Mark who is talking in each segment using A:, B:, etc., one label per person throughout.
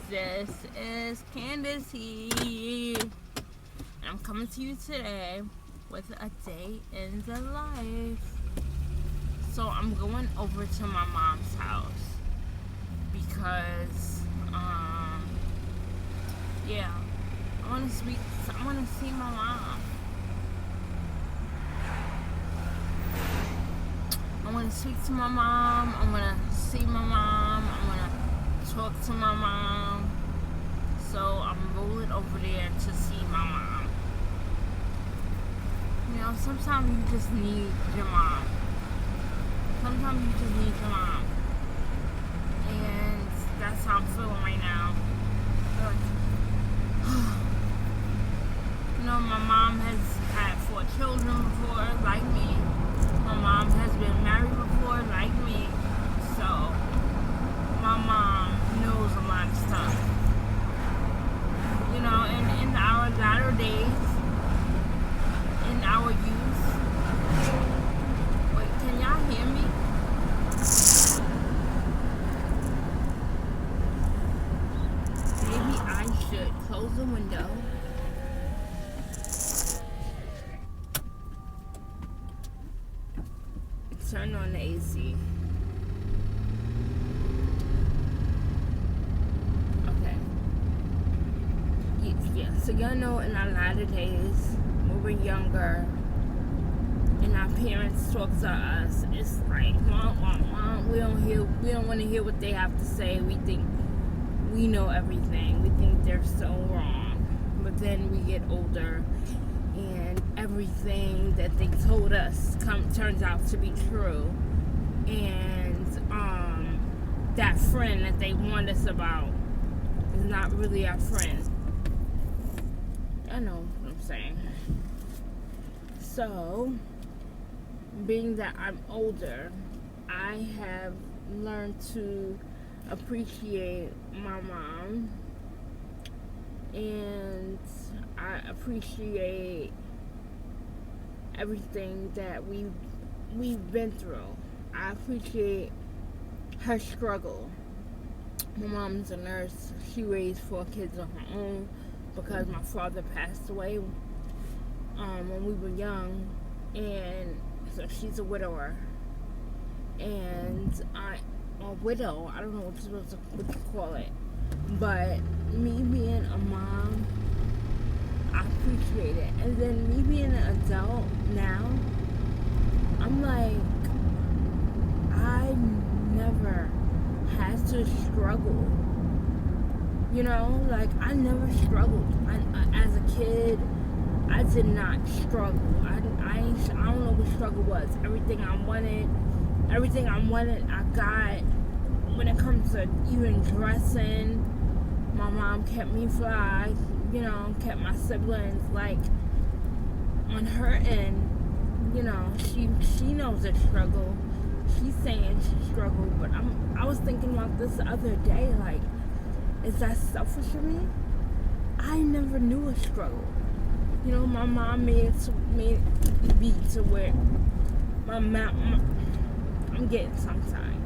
A: This is Candace here, and I'm coming to you today with a day in the life. So I'm going over to my mom's house because, yeah, I want to see my mom. I want to speak to my mom. I want to see my mom. I want to talk to my mom. So I'm rolling over there to see my mom. You know, sometimes you just need your mom. Sometimes you just need your mom. And that's how I'm feeling right now. You know, my mom has had 4 children before, like me. My mom has been married before, like me. So, my mom knows a lot of stuff. You know, and in our latter days, in our youth, wait, can y'all hear me? Maybe I should close the window. Turn on the AC. Okay. Yeah. So y'all know in our latter days, when we're younger, and our parents talk to us, it's like, mom, we don't want to hear what they have to say. We think we know everything. We think they're so wrong. But then we get older, and everything that they told us turns out to be true. And that friend that they warned us about is not really our friend. I know what I'm saying. So, being that I'm older, I have learned to appreciate my mom, and I appreciate everything that we've been through. I appreciate her struggle. My mom's a nurse. She raised 4 kids on her own because my father passed away when we were young, and so she's a widower. And a widow, I don't know what you're supposed to call it, but me being a mom, I appreciate it. And then me being an adult now, I'm like, I never had to struggle. You know, like, I never struggled. As a kid, I did not struggle. I don't know what struggle was. Everything I wanted, I got. When it comes to even dressing, my mom kept me fly. You know, kept my siblings, like, on her end. You know, she knows the struggle. She's saying she struggled, but I was thinking about this the other day, like, is that selfish of me? I never knew a struggle. You know, my mom made it be to where I'm getting tongue-tied.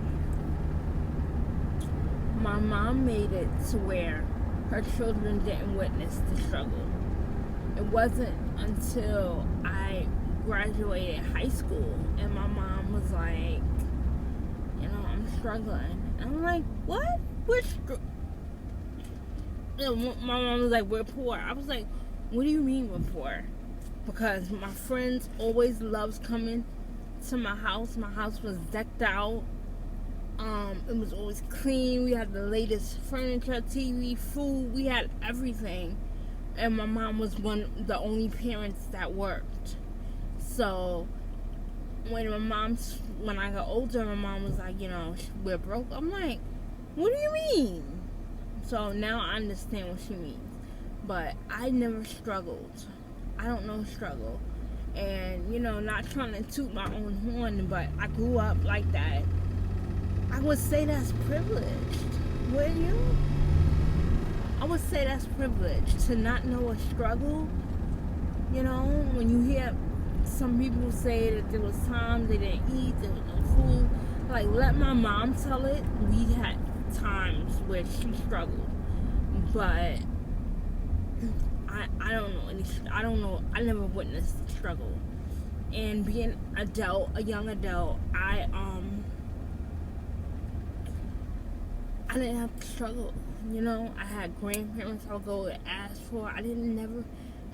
A: My mom made it to where her children didn't witness the struggle. It wasn't until I graduated high school and my mom was like, you know, I'm struggling. And I'm like, what? My mom was like, we're poor. I was like, what do you mean we're poor? Because my friends always loves coming to my house. My house was decked out. It was always clean. We had the latest furniture, TV, food. We had everything. And my mom was the only parents that worked. So when I got older, my mom was like, you know, we're broke. I'm like, what do you mean? So now I understand what she means. But I never struggled. I don't know struggle. And, you know, not trying to toot my own horn, but I grew up like that. I would say that's privileged. Wouldn't you? I would say that's privileged to not know a struggle. You know, when you hear some people say that there was times they didn't eat, there was no food. Like, let my mom tell it. We had times where she struggled. but I don't know any. I don't know. I never witnessed struggle. And being a young adult, I didn't have to struggle. You know, I had grandparents I'll go and ask for. I didn't never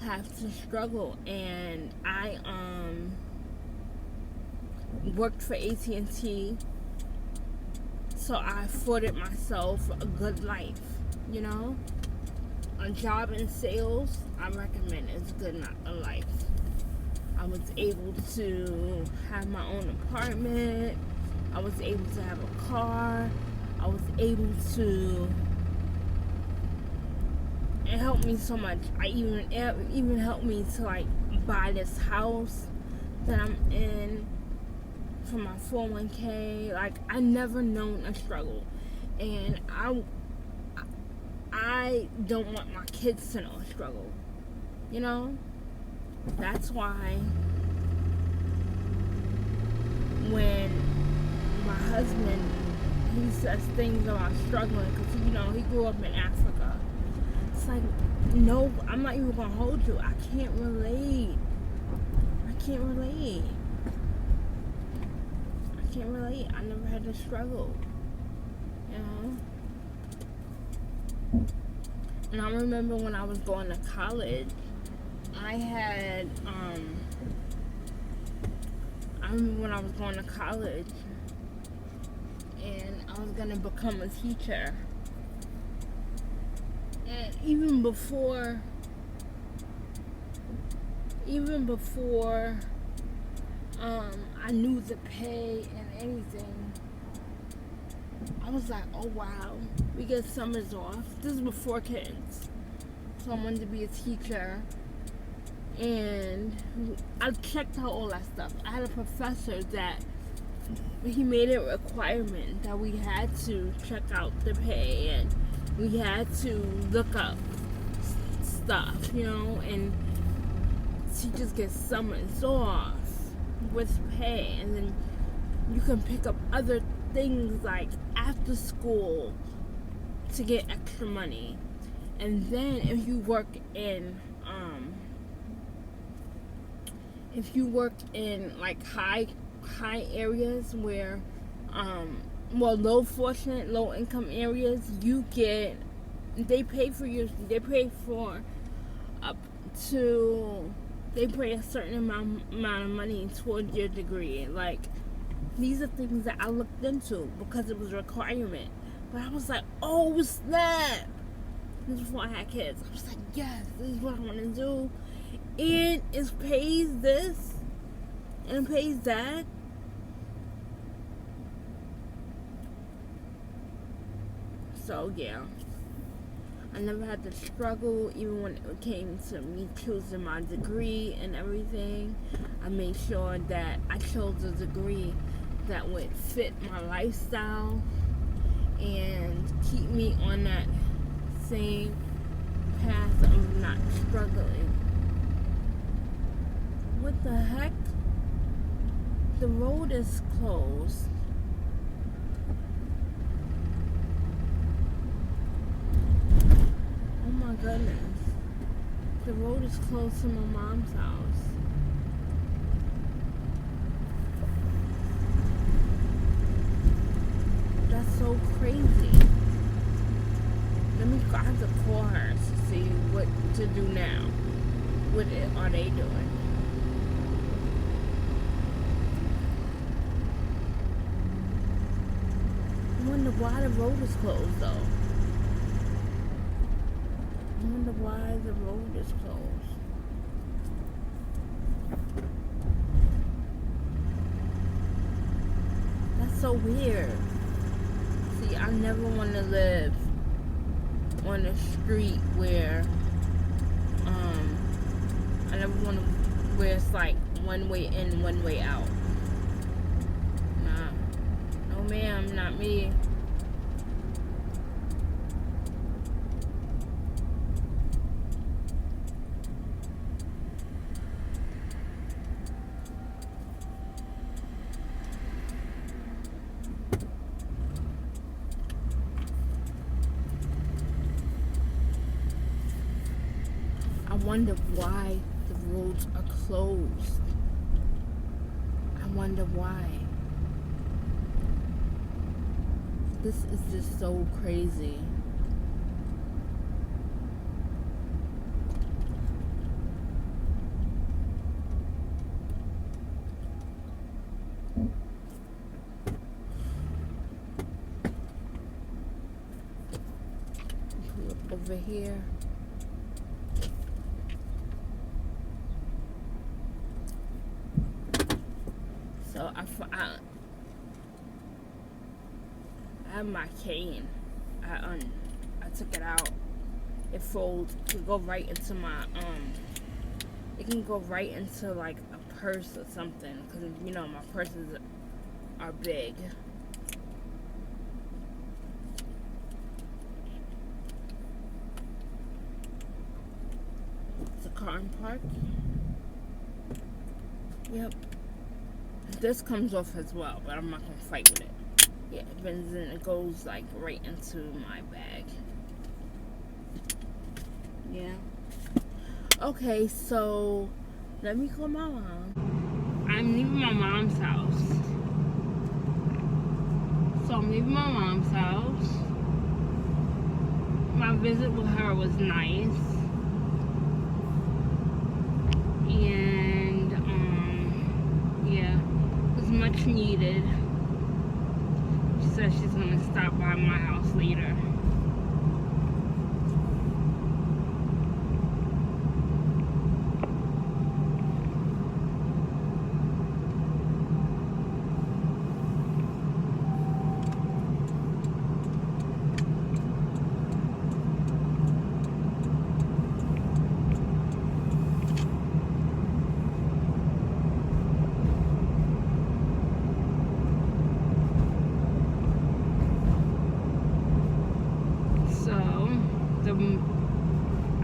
A: have to struggle, and I worked for AT&T, so I afforded myself a good life. You know, a job in sales, I recommend it's good not a life. I was able to have my own apartment. I was able to have a car. I was able to. It helped me so much. It even helped me to like buy this house that I'm in for my 401k. Like, I never known a struggle, and I don't want my kids to know a struggle. You know, that's why when my husband, he says things about struggling, because you know he grew up in Africa. It's like, no, I'm not even gonna hold you. I can't relate. I never had to struggle, you know. And I remember when I was going to college, I remember when I was going to college and I was gonna become a teacher. And even before I knew the pay and anything, I was like, oh wow, we get summers off. This is before kids. So I wanted to be a teacher. And I checked out all that stuff. I had a professor that he made it a requirement that we had to check out the pay and we had to look up stuff, you know, and teachers get summers off with pay, and then you can pick up other things like after school to get extra money. And then if you work in like high areas where low income areas, they pay a certain amount of money towards your degree. Like, these are things that I looked into because it was a requirement. But I was like, oh snap! This was before I had kids. I was like, yes, this is what I want to do. And it pays this and it pays that. So yeah, I never had to struggle, even when it came to me choosing my degree and everything. I made sure that I chose a degree that would fit my lifestyle and keep me on that same path of not struggling. What the heck? The road is closed. Oh my goodness. The road is close to my mom's house. That's so crazy. I have to call her to see what to do now. What are they doing? I wonder why the road is closed though. I wonder why the road is closed. That's so weird. See, I never want to live on a street where I never want to, where it's like one way in, one way out. Nah. No ma'am, not me. wonder why the roads are closed. I wonder why. This is just so crazy. Over here. So I have my cane. I took it out. It folds. It can go right into my It can go right into like a purse or something, because you know my purses are big. It's a car and park. Yep. This comes off as well, but I'm not gonna fight with it. Yeah, it goes like right into my bag. Yeah. Okay, so let me call my mom. I'm leaving my mom's house. So I'm leaving my mom's house. My visit with her was nice. And yeah, it was much needed. She said she's gonna stop by my house later.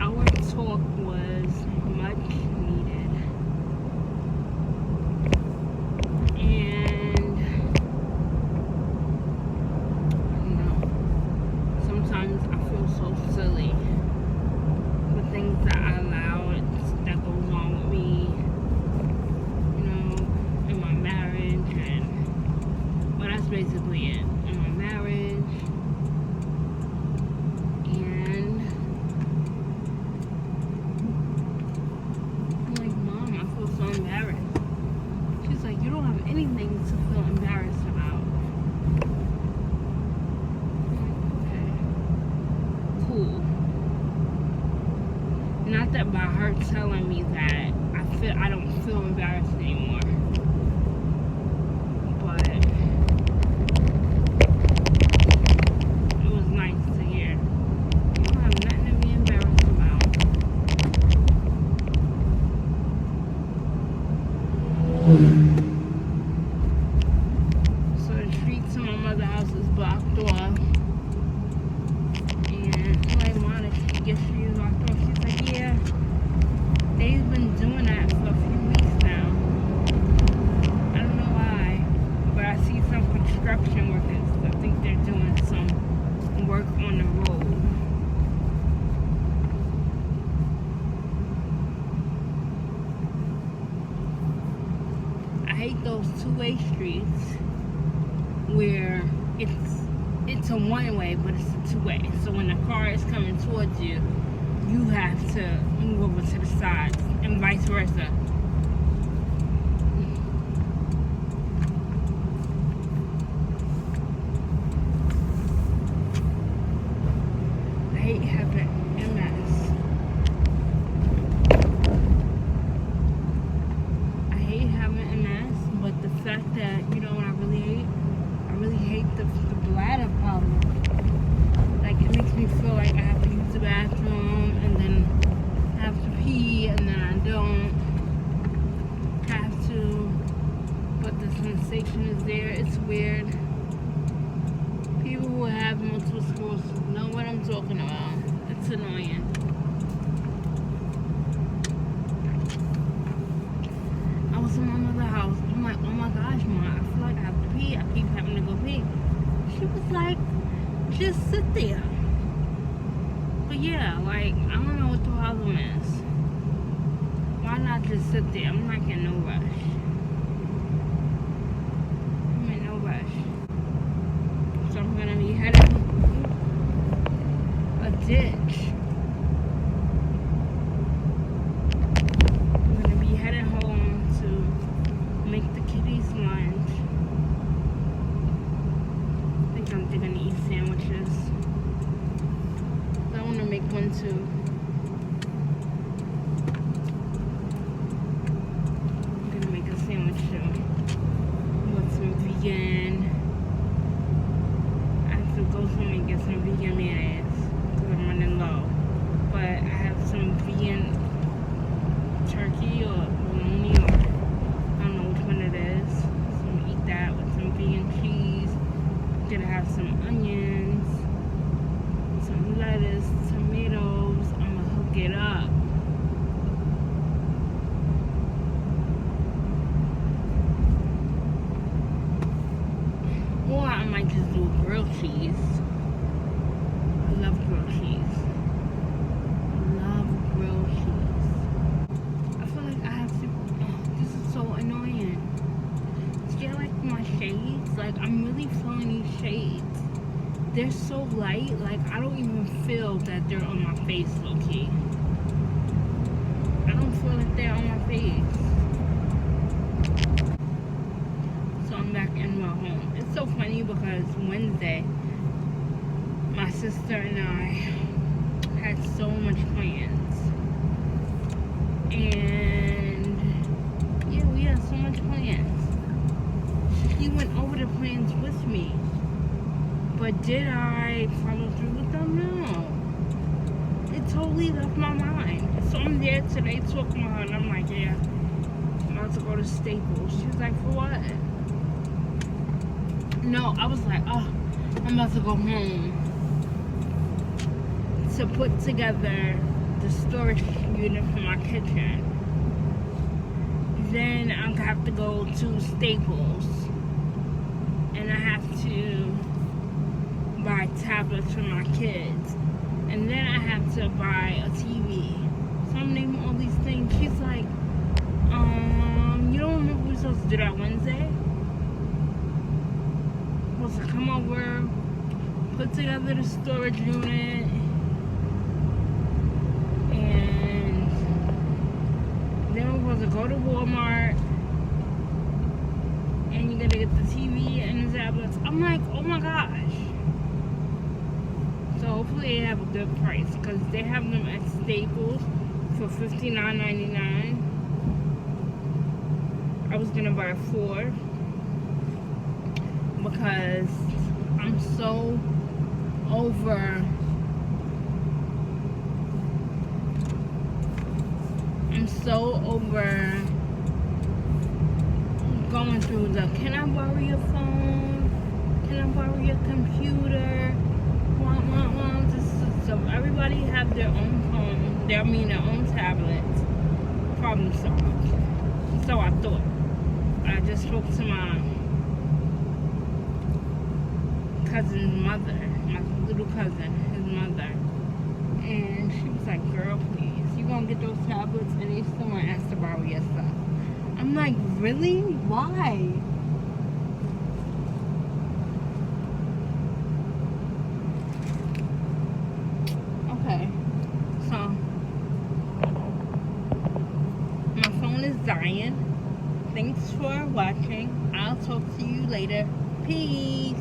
A: Our talk was much needed, and I don't know, sometimes I feel so silly, the things that I allow that goes on with me, you know, in my marriage, and well, that's basically it, in my marriage. Anything to feel embarrassed about. Okay. Cool. Not that by her telling me that I don't feel embarrassed anymore. But it was nice to hear. You don't have nothing to be embarrassed about. To my mother's house is blocked off, and I'm like, Mom, I guess she's locked off. She's like, yeah, they've been doing that for a few weeks now. I don't know why, but I see some construction workers. I think they're doing some work on the road. I hate those two-way streets where it's a one-way, but it's a two-way. So when the car is coming towards you, you have to move over to the side, and vice versa. I hate having MS. I hate having MS, but the fact that, you know what I really hate? I really hate the bladder problem. Like, it makes me feel like I have to use the bathroom, and then I have to pee, and then I don't have to, but the sensation is there. It's weird. People who have multiple sclerosis know what I'm talking about. It's annoying. I was in my mother's house. I'm like, oh my gosh, Mom, I feel like I have to pee. I keep having to go pee. She was like, just sit there. But yeah, like, I don't know what the problem is. Why not just sit there? I'm like in no rush. I'm in no rush. So I'm gonna be heading a ditch. I'm gonna be heading home to make the kitties lunch. I think they're gonna eat sandwiches. I wanna make one too. With some vegan. I have to go somewhere and get some vegan mayonnaise because I'm running low. But I have some vegan turkey or bologna, or I don't know which one it is. So I'm gonna eat that with some vegan cheese. Gonna have some onions, some lettuce, tomatoes. I'm gonna hook it up. Or I might just do grilled cheese. I love grilled cheese. I love grilled cheese. I feel like I have to. This is so annoying. Do you like my shades? Like, I'm really feeling these shades. They're so light, like, I don't even feel that they're on my face, low key. I don't feel like they're on my face. So I'm back in my home. It's so funny because Wednesday, my sister and I had so much plans. And yeah, we had so much plans. She went over the plans with me. But did I follow through with them? No. It totally left my mind. So I'm there today talking to her and I'm like, yeah, I'm about to go to Staples. She was like, for what? No, I was like, oh, I'm about to go home to put together the storage unit for my kitchen. Then I'm gonna have to go to Staples and I have to buy tablets for my kids. And then I have to buy a TV. So I'm naming all these things. She's like, you don't remember we were supposed to do that Wednesday? Supposed to come over, put together the storage unit, and then we're supposed to go to Walmart, and you're gonna get the TV and the tablets. I'm like, oh my gosh. So hopefully they have a good price because they have them at Staples for $59.99. I was gonna buy 4 because I'm so over going through the can I borrow your phone? Can I borrow your computer? So everybody have their own phone, their own tablets. Problem solved. So I thought. I just spoke to my cousin's mother, my little cousin, his mother, and she was like, girl, please, you gonna get those tablets and they still want to ask to borrow your stuff. I'm like, really? Why? Okay, so my phone is dying. Thanks for watching. I'll talk to you later. Peace.